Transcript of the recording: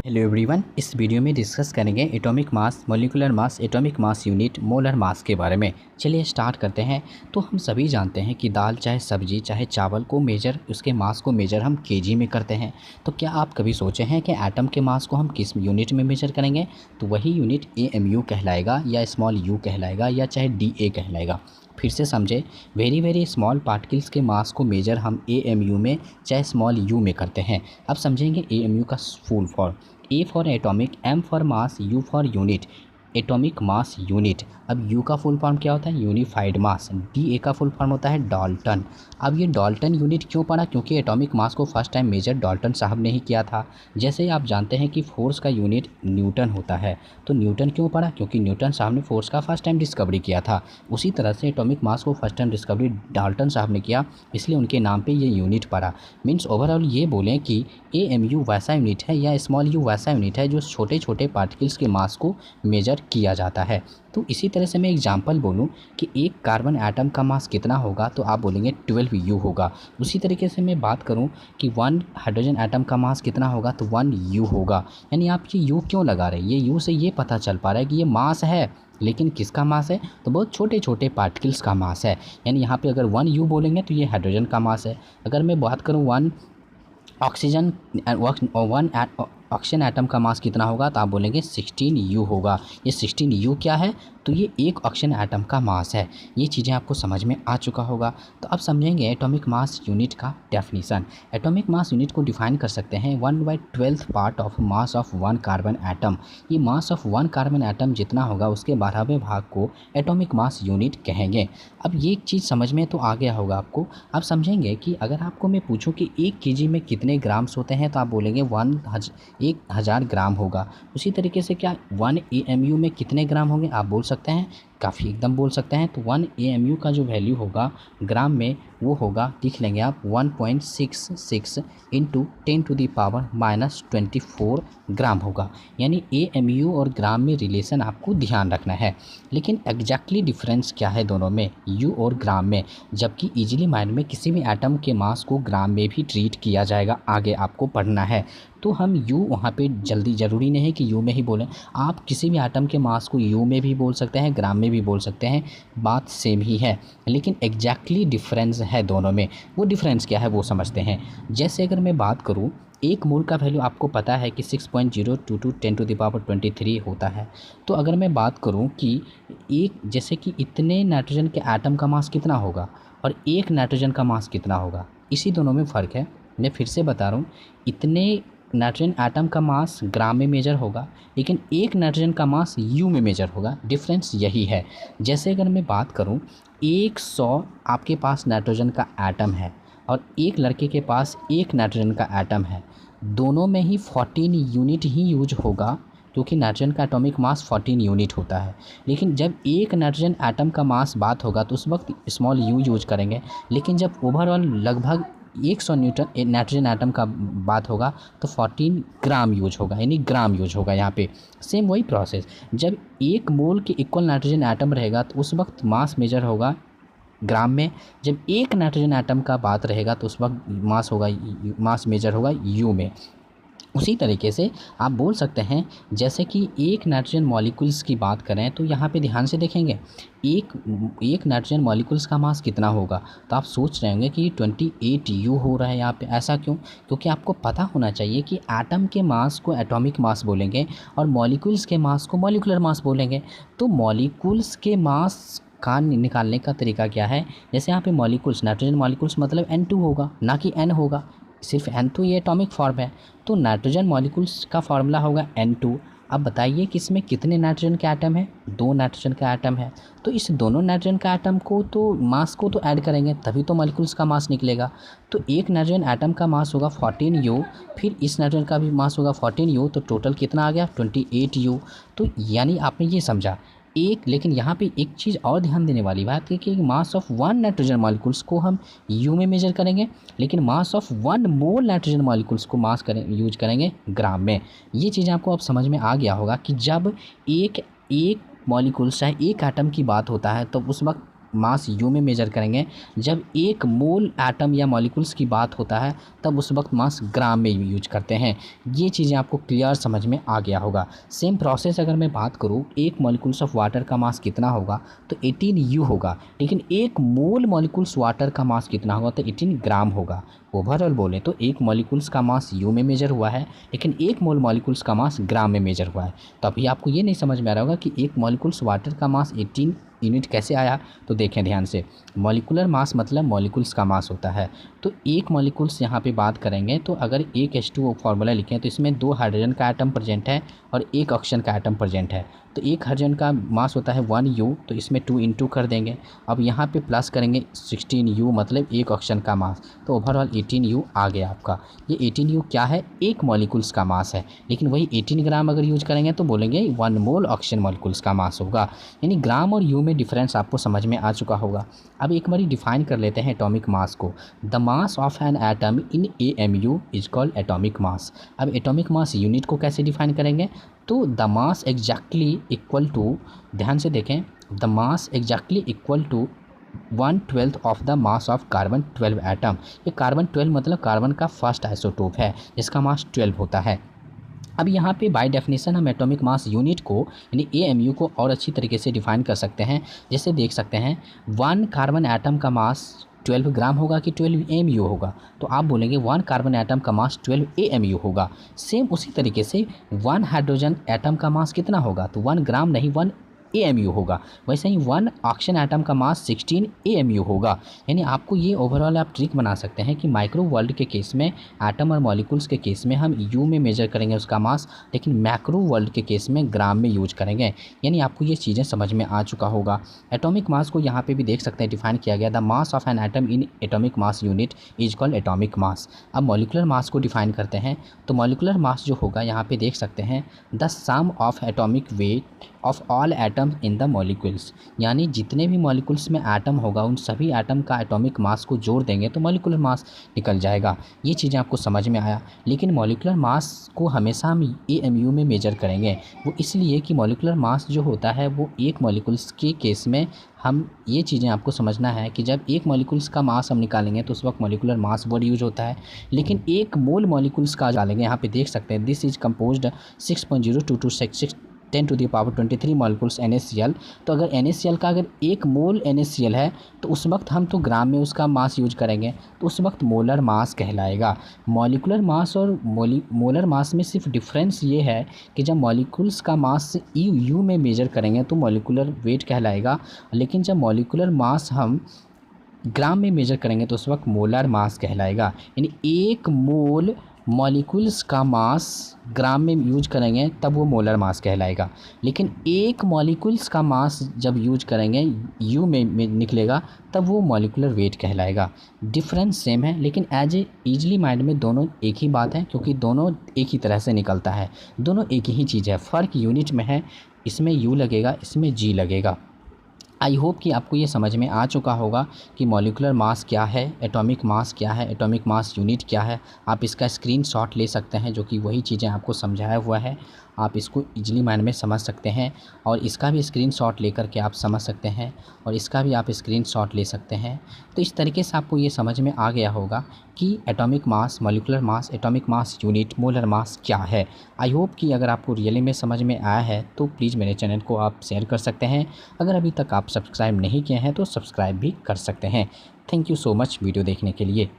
Hello everyone, इस video में discuss करेंगे atomic mass, molecular mass, atomic mass unit, molar mass के बारे में। चलिए स्टार्ट करते हैं। तो हम सभी जानते हैं कि दाल चाहे सब्जी चाहे चावल को मेजर, उसके मास को मेजर हम केजी में करते हैं। तो क्या आप कभी सोचे हैं कि एटम के मास को हम किस यूनिट में मेजर करेंगे? तो वही यूनिट AMU कहलाएगा या स्मॉल u कहलाएगा या चाहे DA कहलाएगा। फिर से समझे, वेरी स्मॉल पार्टिकल्स के मास को मेजर हम AMU में चाहे स्मॉल u में करते हैं। अब समझेंगे AMU का full form. A for atomic, M for mass, U for unit, atomic mass unit. अब U का फुल फॉर्म क्या होता है? यूनिफाइड मास। DA का फुल फॉर्म होता है डाल्टन। अब ये डाल्टन यूनिट क्यों पड़ा? क्योंकि एटॉमिक मास को फर्स्ट टाइम मेजर डाल्टन साहब ने ही किया था। जैसे ही आप जानते हैं कि फोर्स का यूनिट न्यूटन होता है, तो न्यूटन क्यों पड़ा? क्योंकि न्यूटन साहब ने फोर्स का फर्स्ट टाइम डिस्कवरी किया था। उसी तरह से एटॉमिक मास को फर्स्ट टाइम डिस्कवरी डाल्टन साहब ने किया, इसलिए उनके नाम पर ये यूनिट पड़ा। मीन्स ओवरऑल ये बोलें कि AMU वैसा यूनिट है या स्मॉल u वैसा यूनिट है जो छोटे छोटे पार्टिकल्स के मास को मेजर किया जाता है। तो इसी तरह से मैं एग्जांपल बोलूं कि एक कार्बन एटम का मास कितना होगा, तो आप बोलेंगे 12u होगा। उसी तरीके से मैं बात करूं कि 1 हाइड्रोजन एटम का मास कितना होगा, तो 1u होगा। यानी आप ये u क्यों लगा रहे हैं? ये u से ये पता चल पा रहा है कि ये मास है, लेकिन किसका मास है? तो बहुत छोटे छोटे पार्टिकल्स का मास है। यानी यहाँ पे अगर 1u बोलेंगे तो ये हाइड्रोजन का मास है। अगर मैं बात करूँ वन ऑक्सीजन एटम का मास कितना होगा, तो आप बोलेंगे 16u होगा। ये 16u क्या है? तो ये एक ऑक्सीजन एटम का मास है। ये चीज़ें आपको समझ में आ चुका होगा। तो अब समझेंगे एटॉमिक मास यूनिट का डेफिनेशन। एटॉमिक मास यूनिट को डिफाइन कर सकते हैं 1/12 part of mass of 1 carbon atom. ये मास ऑफ 1 कार्बन एटम जितना होगा उसके 12वें भाग को एटॉमिक मास यूनिट कहेंगे। अब ये एक चीज़ समझ में तो आ गया होगा आपको। अब समझेंगे कि अगर आपको मैं पूछूं कि 1 kg में कितने ग्राम्स होते हैं, तो आप बोलेंगे 1000 ग्राम होगा। उसी तरीके से क्या 1 AMU में कितने ग्राम होंगे, आप बोल सकते हैं, काफ़ी एकदम बोल सकते हैं। तो 1 AMU का जो वैल्यू होगा ग्राम में, वो होगा, लिख लेंगे आप 1.66 इंटू 10⁻⁻24 ग्राम होगा। यानी AMU और ग्राम में रिलेशन आपको ध्यान रखना है। लेकिन एग्जैक्टली डिफरेंस क्या है दोनों में, U और ग्राम में? जबकि इजीली माइंड में किसी भी एटम के मास को ग्राम में भी ट्रीट किया जाएगा, आगे आपको पढ़ना है। तो हम U वहाँ पे जल्दी ज़रूरी नहीं है कि U में ही बोलें। आप किसी भी एटम के मास को U में भी बोल सकते हैं, ग्राम में भी बोल सकते हैं, बात सेम ही है। लेकिन एग्जैक्टली डिफरेंस है दोनों में। वो डिफरेंस क्या है वो समझते हैं। जैसे अगर मैं बात करूँ, एक मोल का वैल्यू आपको पता है कि 6.022 10⁻23 होता है। तो अगर मैं बात करूं कि जैसे कि इतने नाइट्रोजन के एटम का मास कितना होगा और एक नाइट्रोजन का मास कितना होगा, इसी दोनों में फ़र्क है। मैं फिर से बता रहा हूँ, इतने नाइट्रोजन एटम का मास ग्राम में मेजर होगा, लेकिन एक नाइट्रोजन का मास U में मेजर होगा। डिफरेंस यही है। जैसे अगर मैं बात करूँ, 100 आपके पास नाइट्रोजन का एटम है और एक लड़के के पास एक नाइट्रोजन का एटम है, दोनों में ही 14 यूनिट ही यूज होगा, क्योंकि नाइट्रोजन का एटॉमिक मास 14 यूनिट होता है। लेकिन जब एक नाइट्रोजन एटम का मास बात होगा तो उस वक्त स्मॉल u यूज करेंगे। लेकिन जब ओवरऑल लगभग 100 न्यूटन नाइट्रोजन एटम का बात होगा तो 14 ग्राम यूज होगा, यानी ग्राम यूज होगा। यहाँ पे सेम वही प्रोसेस। जब 1 मोल के इक्वल नाइट्रोजन एटम रहेगा तो उस वक्त मास मेजर होगा ग्राम में। जब एक नाइट्रोजन एटम का बात रहेगा तो उस वक्त मास मेजर होगा U में। उसी तरीके से आप बोल सकते हैं, जैसे कि एक नाइट्रोजन मॉलिक्यूल्स की बात करें तो यहाँ पे ध्यान से देखेंगे, एक नाइट्रोजन मॉलिक्यूल्स का मास कितना होगा, तो आप सोच रहे होंगे कि 28U हो रहा है यहाँ पे। ऐसा क्यों? क्योंकि आपको पता होना चाहिए कि एटम के मास को एटॉमिक मास बोलेंगे और मॉलिक्यूल्स के मास को मॉलिक्यूलर मास बोलेंगे। तो मॉलिक्यूल्स के मास का निकालने का तरीका क्या है? जैसे यहाँ पे मॉलिक्यूल्स, नाइट्रोजन मॉलिक्यूल्स मतलब N2 होगा, ना कि N होगा। सिर्फ N तो ये एटॉमिक फॉर्म है, तो नाइट्रोजन मॉलिक्यूल्स का फार्मूला होगा N2। अब बताइए कि इसमें कितने नाइट्रोजन के एटम है? 2 नाइट्रोजन का एटम है। तो इस दोनों नाइट्रोजन का एटम को तो मास को तो ऐड करेंगे, तभी तो मॉलिक्यूल्स का मास निकलेगा। तो एक नाइट्रोजन एटम का मास होगा 14U, फिर इस नाइट्रोजन का भी मास होगा 14U, तो टोटल कितना आ गया? 28U। तो यानी आपने ये समझा एक। लेकिन यहाँ पे एक चीज़ और ध्यान देने वाली बात है कि मास ऑफ 1 नाइट्रोजन मॉलिक्यूल्स को हम U में मेजर करेंगे, लेकिन mass of 1 mole nitrogen molecules को यूज करेंगे ग्राम में। ये चीज़ आपको अब समझ में आ गया होगा कि जब एक मॉलिक्यूल चाहे एक एटम की बात होता है तो उस वक्त मास यू में मेजर करेंगे। जब एक मोल एटम या मॉलिक्यूल्स की बात होता है तब उस वक्त मास ग्राम में यूज करते हैं। ये चीज़ें आपको क्लियर समझ में आ गया होगा। सेम प्रोसेस अगर मैं बात करूँ, एक मॉलिक्यूल्स ऑफ वाटर का मास कितना होगा तो 18 यू होगा, लेकिन एक मोल मॉलिक्यूल्स वाटर का मास कितना होगा तो 18 ग्राम होगा। ओवरऑल बोले तो एक मॉलिक्यूल्स का मास यू में मेजर हुआ है, लेकिन एक मोल मॉलिक्यूल्स का मास ग्राम में मेजर हुआ है। तो अभी आपको ये नहीं समझ में आ रहा होगा कि एक मॉलिक्यूल्स वाटर का मास 18 यूनिट कैसे आया। तो देखें ध्यान से, मॉलिक्यूलर मास मतलब मॉलिक्यूल्स का मास होता है। तो एक मॉलिक्यूल्स यहाँ पे बात करेंगे तो अगर एक H2O फार्मूला लिखें तो इसमें 2 हाइड्रोजन का एटम प्रेजेंट है और 1 ऑक्सीजन का एटम प्रेजेंट है। तो एक हाइड्रोजन का मास होता है 1 U, तो इसमें 2 इंटू कर देंगे। अब यहाँ पे प्लस करेंगे 16 U मतलब एक ऑक्सीजन का मास, तो ओवरऑल 18 U आ गया आपका। ये 18 U क्या है, एक मॉलिक्यूल्स का मास है, लेकिन वही 18 ग्राम अगर यूज करेंगे तो बोलेंगे 1 मोल ऑक्सीजन मॉलिक्यूल्स का मास होगा। यानी ग्राम और यू में डिफरेंस आपको समझ में आ चुका होगा। अब एक बार डिफाइन कर लेते हैं एटॉमिक मास को। The mass of an atom in AMU is called atomic mass. अब एटॉमिक मास यूनिट को कैसे डिफाइन करेंगे, तो the mass exactly equal to, ध्यान से देखें, the mass exactly equal to 1/12 of the mass of carbon 12 atom. ये carbon 12 मतलब कार्बन का फर्स्ट आइसोटोप है जिसका मास 12 होता है। अब यहाँ पे बाय डेफिनेशन हम एटॉमिक मास यूनिट को यानी AMU को और अच्छी तरीके से डिफाइन कर सकते हैं। जैसे देख सकते हैं 1 कार्बन एटम का मास 12 ग्राम होगा कि 12 AMU होगा, तो आप बोलेंगे 1 कार्बन एटम का मास 12 AMU होगा। सेम उसी तरीके से 1 हाइड्रोजन एटम का मास कितना होगा, तो 1 ग्राम नहीं 1 AMU होगा। वैसे ही 1 ऑक्सीजन एटम का मास 16 AMU होगा। यानी आपको ये ओवरऑल आप ट्रिक बना सकते हैं कि माइक्रो वर्ल्ड के केस में, एटम और मॉलिक्यूल्स के केस में हम यू में मेजर करेंगे उसका मास, लेकिन मैक्रो वर्ल्ड के केस में ग्राम में यूज करेंगे। यानी आपको ये चीज़ें समझ में आ चुका होगा। एटॉमिक मास को यहाँ पे भी देख सकते हैं डिफाइन किया गया, the mass of an atom in atomic mass unit is called atomic mass. अब मॉलिकुलर मास को डिफाइन करते हैं, तो मॉलिकुलर मास जो होगा यहाँ पे देख सकते हैं the sum of atomic weight of all atoms in the molecules. यानी जितने भी मॉलिक्यूल्स में एटम होगा उन सभी एटम का एटॉमिक मास को जोड़ देंगे तो मॉलिकुलर मास निकल जाएगा। ये चीज़ें आपको समझ में आया। लेकिन मॉलिकुलर मास को हमेशा हम AMU में मेजर करेंगे, वो इसलिए कि मॉलिकुलर मास जो होता है वो एक मॉलिक्यूल्स के केस में हम, ये चीज़ें आपको समझना है कि जब एक मॉलिक्यूल्स का मास हम निकालेंगे तो उस वक्त मॉलिकुलर मास वर्ड यूज होता है, लेकिन एक मोल मॉलिक्यूल्स का डालेंगे, यहाँ पे देख सकते हैं this is composed 6.0226 10 to the power 23 molecules NaCl। तो अगर NaCl का अगर एक मोल NaCl है तो उस वक्त हम तो ग्राम में उसका मास यूज करेंगे, तो उस वक्त मोलर मास कहलाएगा। मॉलिकुलर मास और मोलर मास में सिर्फ डिफरेंस ये है कि जब मॉलिक्यूल्स का मास यू में मेजर करेंगे तो मॉलिकुलर वेट कहलाएगा, लेकिन जब मॉलिकुलर मास हम ग्राम में मेजर करेंगे तो उस वक्त मोलर मास कहलाएगा। यानी एक मोल मॉलिक्यूल्स का मास ग्राम में यूज करेंगे तब वो मोलर मास कहलाएगा, लेकिन एक मॉलिक्यूल्स का मास जब यूज करेंगे यू में निकलेगा तब वो मॉलिकुलर वेट कहलाएगा। डिफरेंस सेम है, लेकिन एज ए ईजली माइंड में दोनों एक ही बात है, क्योंकि दोनों एक ही तरह से निकलता है, दोनों एक ही चीज़ है, फ़र्क यूनिट में है, इसमें यू लगेगा इसमें जी लगेगा। आई होप कि आपको ये समझ में आ चुका होगा कि मॉलिकुलर मास क्या है, एटॉमिक मास क्या है, एटॉमिक मास यूनिट क्या है। आप इसका स्क्रीनशॉट ले सकते हैं जो कि वही चीज़ें आपको समझाया हुआ है, आप इसको इजीली माइंड में समझ सकते हैं, और इसका भी स्क्रीनशॉट लेकर के आप समझ सकते हैं, और इसका भी आप स्क्रीनशॉट ले सकते हैं। तो इस तरीके से आपको ये समझ में आ गया होगा कि atomic mass, molecular mass, atomic mass unit, molar mass क्या है। आई होप कि अगर आपको रियली में समझ में आया है तो प्लीज़ मेरे चैनल को आप शेयर कर सकते हैं। अगर अभी तक आप सब्सक्राइब नहीं किए हैं तो सब्सक्राइब भी कर सकते हैं। Thank you so much video देखने के लिए।